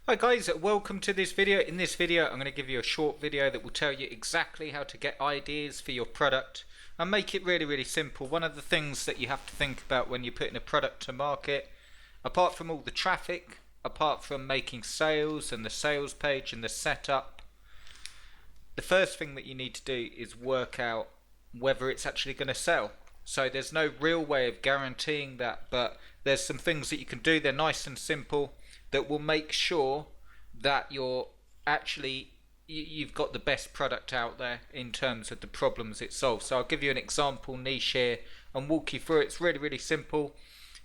Hi guys, welcome to this video. In this video I'm going to give you a short video that will tell you exactly how to get ideas for your product and make it really simple. One of the things that you have to think about when you're putting a product to market, apart from all the traffic, apart from making sales and the sales page and the setup, the first thing that you need to do is work out whether it's actually going to sell. So there's no real way of guaranteeing that, but there's some things that you can do. They're nice and simple that will make sure that you've got the best product out there in terms of the problems it solves. So I'll give you an example niche here and walk you through it. It's really simple.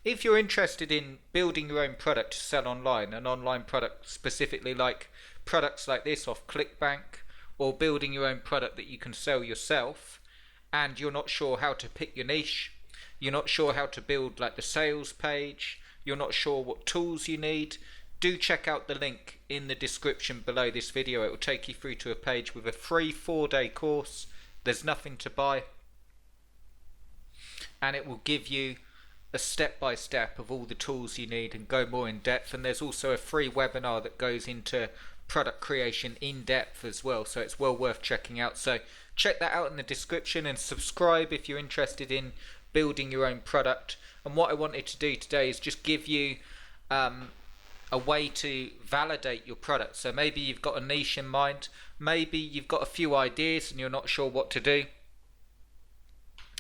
If you're interested in building your own product to sell online, an online product specifically, like products like this off ClickBank, or building your own product that you can sell yourself, and you're not sure how to pick your niche, you're not sure how to build like the sales page, you're not sure what tools you need, do check out the link in the description below this video. It will take you through to a page with a free 4-day course. There's nothing to buy, and it will give you a step-by-step of all the tools you need and go more in depth. And there's also a free webinar that goes into product creation in depth as well, so it's well worth checking out. So check that out in the description and subscribe if you're interested in building your own product. And what I wanted to do today is just give you a way to validate your product. So maybe you've got a niche in mind, maybe you've got a few ideas and you're not sure what to do.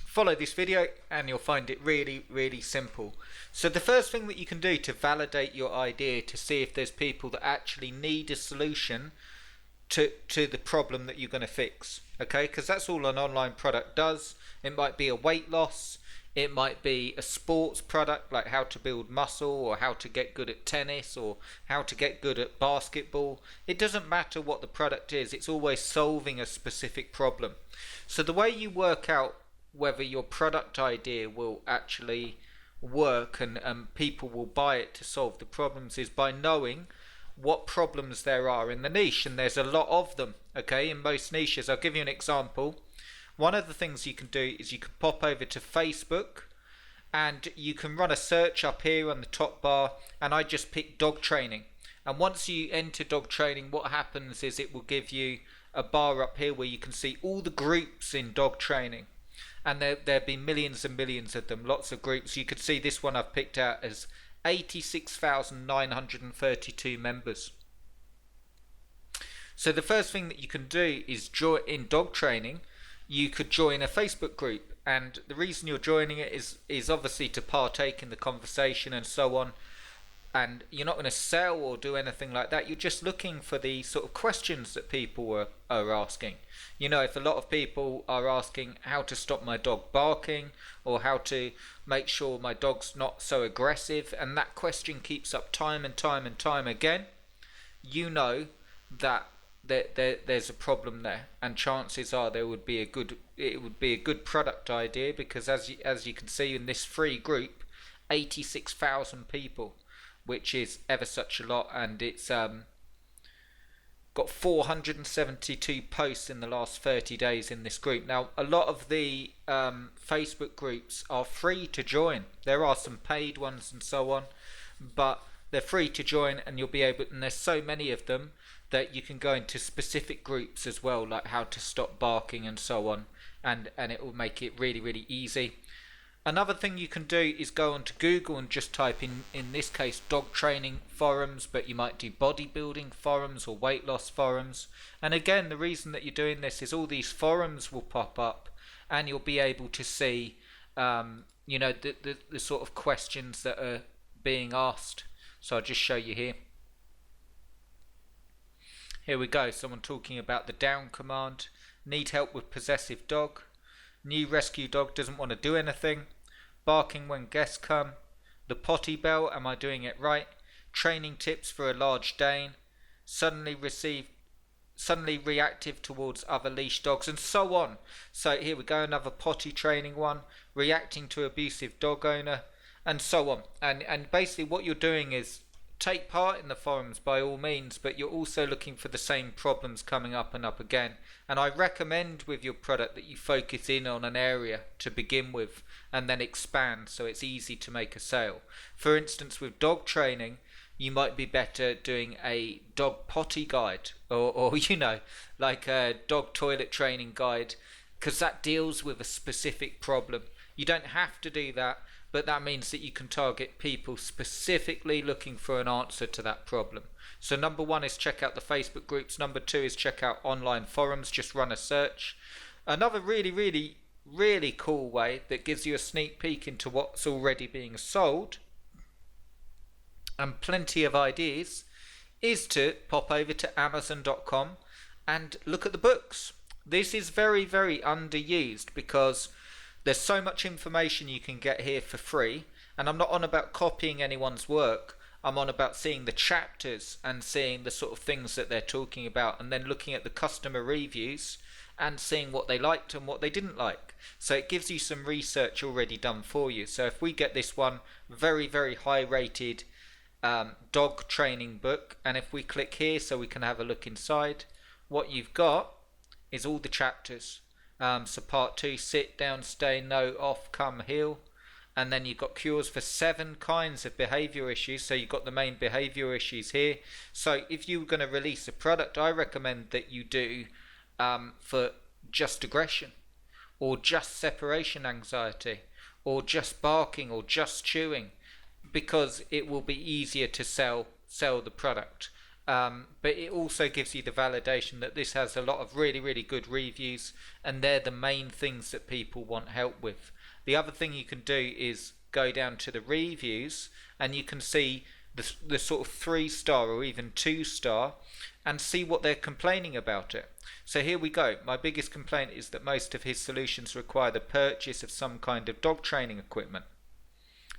Follow this video and you'll find it really simple. So the first thing that you can do to validate your idea, to see if there's people that actually need a solution to the problem that you're going to fix, okay? Because that's all an online product does. It might be a weight loss, it might be a sports product like how to build muscle, or how to get good at tennis, or how to get good at basketball. It doesn't matter what the product is, it's always solving a specific problem. So the way you work out whether your product idea will actually work and people will buy it to solve the problems is by knowing what problems there are in the niche, and there's a lot of them, okay, in most niches. I'll give you an example. One of the things you can do is you can pop over to Facebook and you can run a search up here on the top bar, and I just pick dog training. And once you enter dog training, what happens is it will give you a bar up here where you can see all the groups in dog training. And there'll be millions and millions of them, lots of groups. You could see this one I've picked out as 86,932 members. So the first thing that you can do is join in dog training. You could join a Facebook group, and the reason you're joining it is obviously to partake in the conversation and so on. And you're not going to sell or do anything like that. You're just looking for the sort of questions that people are asking. You know, if a lot of people are asking how to stop my dog barking, or how to make sure my dog's not so aggressive, and that question keeps up time and time again, you know that there's a problem there, and chances are it would be a good product idea, because as you can see in this free group, 86,000 people, which is ever such a lot, and it's got 472 posts in the last 30 days in this group. Now, a lot of the Facebook groups are free to join. There are some paid ones and so on, but they're free to join, and you'll be able, and there's so many of them that you can go into specific groups as well, like how to stop barking and so on, and it will make it really easy. Another thing you can do is go onto Google and just type in this case, dog training forums, but you might do bodybuilding forums or weight loss forums. And again, the reason that you're doing this is all these forums will pop up, and you'll be able to see, you know, the sort of questions that are being asked. So I'll just show you here. Here we go, someone talking about the down command. Need help with possessive dog. New rescue dog doesn't want to do anything. Barking when guests come. The potty bell, am I doing it right? Training tips for a large Dane. Suddenly reactive towards other leash dogs, and so on. So here we go, another potty training one. Reacting to abusive dog owner, and so on. And basically what you're doing is take part in the forums by all means, but you're also looking for the same problems coming up and up again. And I recommend with your product that you focus in on an area to begin with and then expand so it's easy to make a sale. For instance, with dog training, you might be better doing a dog potty guide or like a dog toilet training guide, because that deals with a specific problem. You don't have to do that, but that means that you can target people specifically looking for an answer to that problem. So number one is check out the Facebook groups. Number two is check out online forums. Just run a search. Another really cool way that gives you a sneak peek into what's already being sold and plenty of ideas is to pop over to Amazon.com and look at the books. This is very underused because there's so much information you can get here for free, and I'm not on about copying anyone's work. I'm on about seeing the chapters and seeing the sort of things that they're talking about, and then looking at the customer reviews and seeing what they liked and what they didn't like. So it gives you some research already done for you. So if we get this one very high rated dog training book, and if we click here so we can have a look inside, what you've got is all the chapters. So part 2, sit down, stay, no, off, come, heal. And then you've got cures for 7 kinds of behavior issues. So you've got the main behavior issues here. So if you're going to release a product, I recommend that you do for just aggression, or just separation anxiety, or just barking, or just chewing, because it will be easier to sell the product. But it also gives you the validation that this has a lot of really good reviews, and they're the main things that people want help with. The other thing you can do is go down to the reviews, and you can see the sort of 3-star or even 2-star, and see what they're complaining about it. So here we go. My biggest complaint is that most of his solutions require the purchase of some kind of dog training equipment.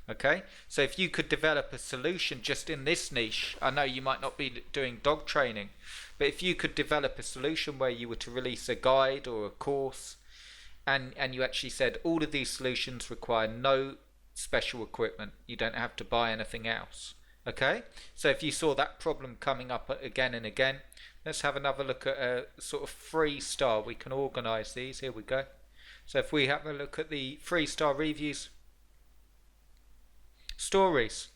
Okay, so if you could develop a solution just in this niche, I know you might not be doing dog training, but if you could develop a solution where you were to release a guide or a course, and you actually said all of these solutions require no special equipment, you don't have to buy anything else. Okay, so if you saw that problem coming up again and again, let's have another look at a sort of 3-star. We can organize these. Here we go. So if we have a look at the 3-star reviews, stories.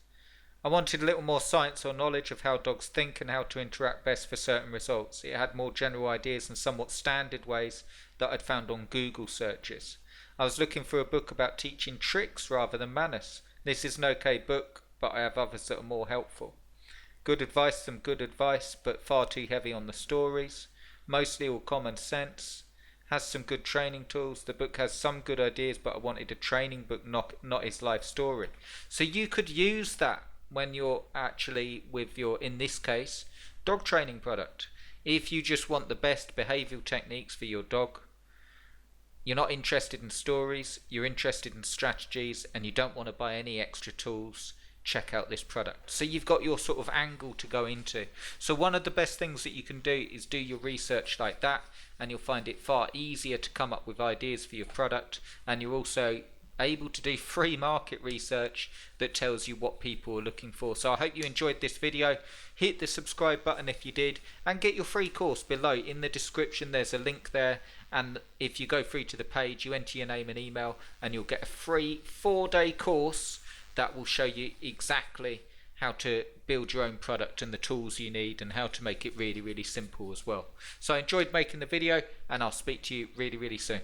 I wanted a little more science or knowledge of how dogs think and how to interact best for certain results. It had more general ideas and somewhat standard ways that I'd found on Google searches. I was looking for a book about teaching tricks rather than manners. This is an okay book, but I have others that are more helpful. Good advice, some good advice, but far too heavy on the stories. Mostly all common sense. Has some good training tools. The book has some good ideas, but I wanted a training book, not his life story. So you could use that when you're actually with your, in this case, dog training product. If you just want the best behavioral techniques for your dog, you're not interested in stories, you're interested in strategies, and you don't want to buy any extra tools, check out this product. So you've got your sort of angle to go into. So one of the best things that you can do is do your research like that, and you'll find it far easier to come up with ideas for your product, and you're also able to do free market research that tells you what people are looking for. So I hope you enjoyed this video. Hit the subscribe button if you did, and get your free course below. In the description there's a link there, and if you go through to the page, you enter your name and email, and you'll get a free 4-day course that will show you exactly how to build your own product and the tools you need, and how to make it really simple as well. So I enjoyed making the video, and I'll speak to you really soon.